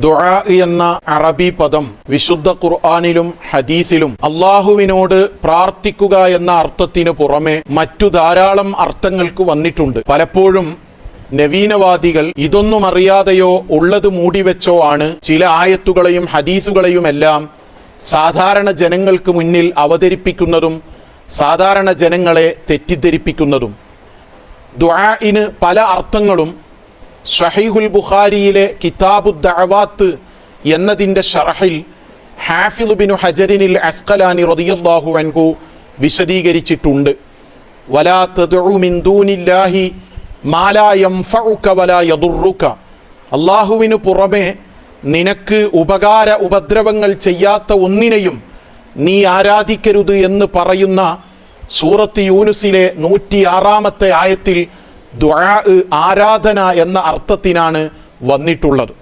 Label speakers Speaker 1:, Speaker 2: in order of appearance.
Speaker 1: ദുആ എന്ന അറബി പദം വിശുദ്ധ ഖുർആനിലും ഹദീസിലും അള്ളാഹുവിനോട് പ്രാർത്ഥിക്കുക എന്ന അർത്ഥത്തിനു പുറമെ മറ്റു ധാരാളം അർത്ഥങ്ങൾക്ക് വന്നിട്ടുണ്ട്. പലപ്പോഴും നവീനവാദികൾ ഇതൊന്നും അറിയാതെയോ ഉള്ളത് മൂടിവെച്ചോ ആണ് ചില ആയത്തുകളെയും ഹദീസുകളെയും എല്ലാം സാധാരണ ജനങ്ങൾക്ക് മുന്നിൽ അവതരിപ്പിക്കുന്നതും സാധാരണ ജനങ്ങളെ തെറ്റിദ്ധരിപ്പിക്കുന്നതും. ദുആഇന് പല അർത്ഥങ്ങളും സ്വഹീഹുൽ ബുഖാരിയിലെ കിതാബു ദഅവാത്ത് എന്നതിൻ്റെ ഷറഹിൽ ഹാഫിദ് ബിൻ ഹജറിനിൽ അസ്ഖലാനി റളിയല്ലാഹു അൻഹു വിശദീകരിച്ചിട്ടുണ്ട്. വലാ തദ്ഉ മിൻ ദൂനില്ലാഹി മാ ലാ യൻഫഉക വലാ യദുറുക, അല്ലാഹുവിനു പുറമെ നിനക്ക് ഉപദ്രവങ്ങൾ ചെയ്യാത്ത ഒന്നിനെയും നീ ആരാധിക്കരുത് എന്ന് പറയുന്ന സൂറത്ത് യൂനുസിലെ 106-ാമത്തെ ആയത്തിൽ ദുആ ആരാധന എന്ന അർത്ഥത്തിനാണ് വന്നിട്ടുള്ളത്.